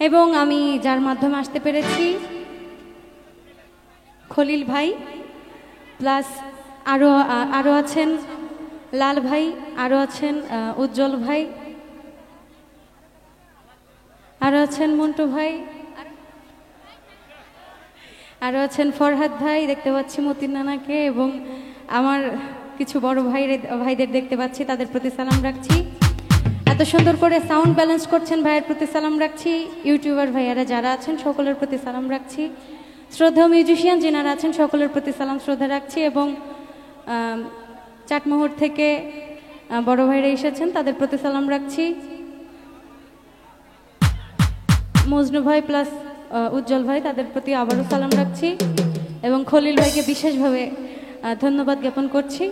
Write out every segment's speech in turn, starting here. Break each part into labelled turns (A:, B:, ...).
A: এবং আমি যার মাধ্যমে আসতে পেরেছি খলিল ভাই প্লাস আরও আছেন লাল ভাই, আরও আছেন উজ্জ্বল ভাই, আরও আছেন মন্টু ভাই, আরও আছেন ফরহাদ ভাই, দেখতে পাচ্ছি মতিন নানাকে, এবং আমার কিছু বড় ভাইদের দেখতে পাচ্ছি, তাদের প্রতি সালাম রাখছি। এত সুন্দর করে সাউন্ড ব্যালেন্স করছেন ভাইয়ের প্রতি সালাম রাখছি। ইউটিউবার ভাইয়ারা যারা আছেন সকলের প্রতি সালাম রাখছি। শ্রদ্ধেয় মিউজিশিয়ান যিনারা আছেন সকলের প্রতি সালাম শ্রদ্ধা রাখছি। এবং চাটমোহর থেকে বড় ভাইরা এসেছেন, তাদের প্রতি সালাম রাখছি। মজনু ভাই প্লাস উজ্জ্বল ভাই, তাদের প্রতি আবারও সালাম রাখছি এবং খলিল ভাইকে বিশেষভাবে ধন্যবাদ জ্ঞাপন করছি।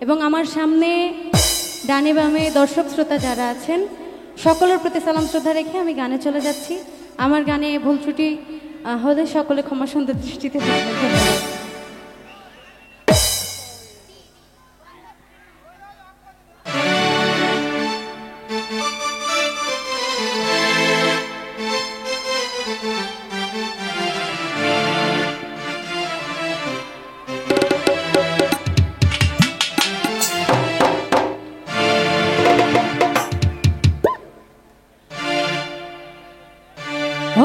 A: এবং আমার সামনে ডানে বামে দর্শক শ্রোতা যারা আছেন সকলের প্রতি সালাম শ্রদ্ধা রেখে আমি গানে চলে যাচ্ছি। আমার গানে ভুল ত্রুটি হলে সকলে ক্ষমা সুন্দর দৃষ্টিতে দেখবেন। ধন্যবাদ।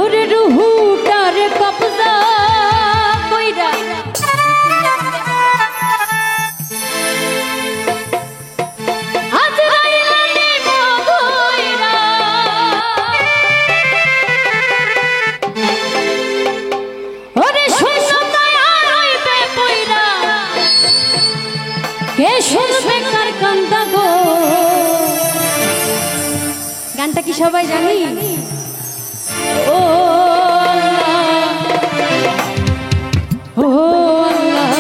A: ওরে রুহুটার কবজা কইরা আজরাইল নিব কইরা, ওরে শূন্যতায় রইবে পইরা, কে শুনবে কার কান্দা গো। গানটা কি সবাই জানি? ও আল্লাহ, ও আল্লাহ,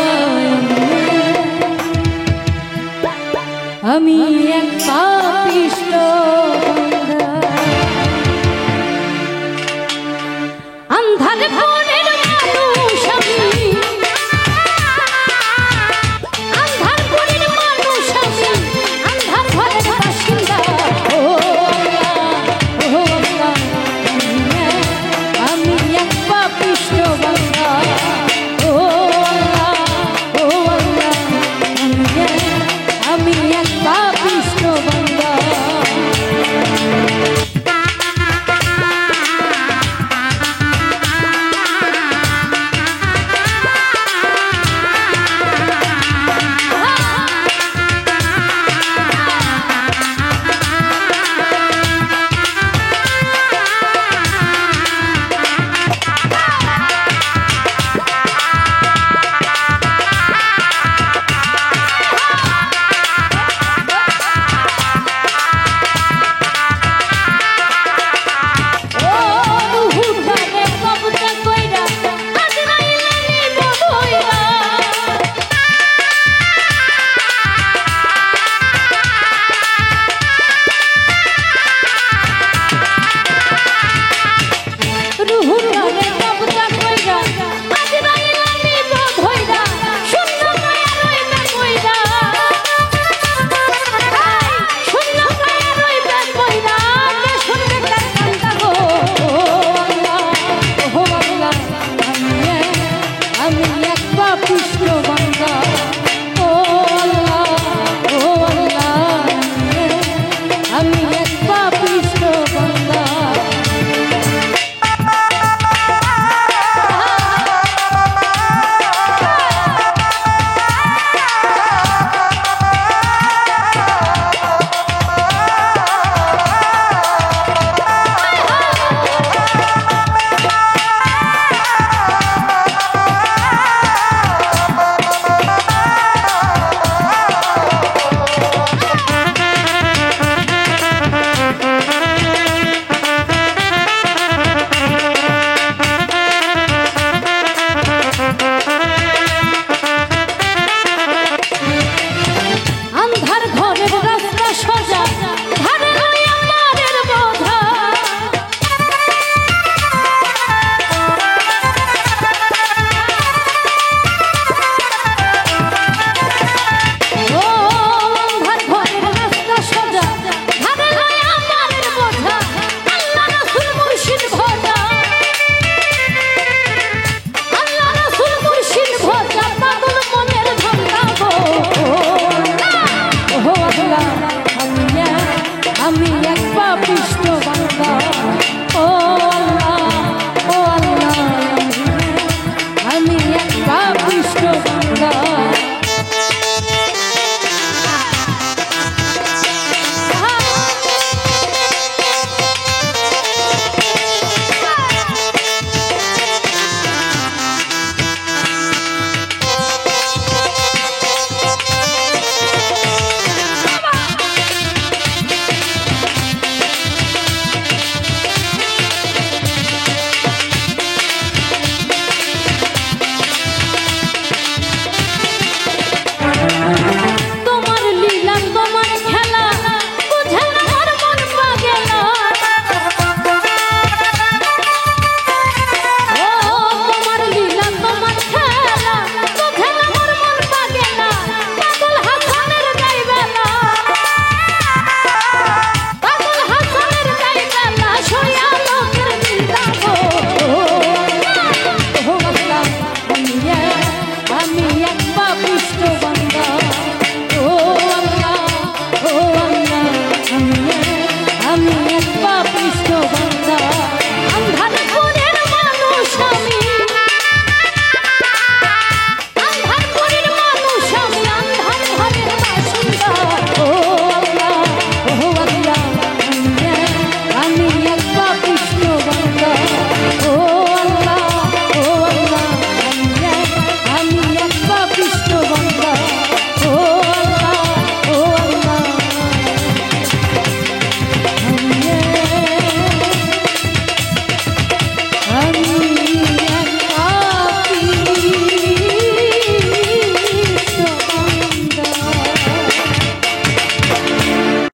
A: আমি এক পাপিষ্ঠ বান্দা, আন্ধার ঘরের মানুষ আমি, আন্ধার ঘরের মানুষ আমি, আন্ধার ঘরের বাসিন্দা। ও আল্লাহ, ও আল্লাহ, এক পাপিষ্ট বান্দা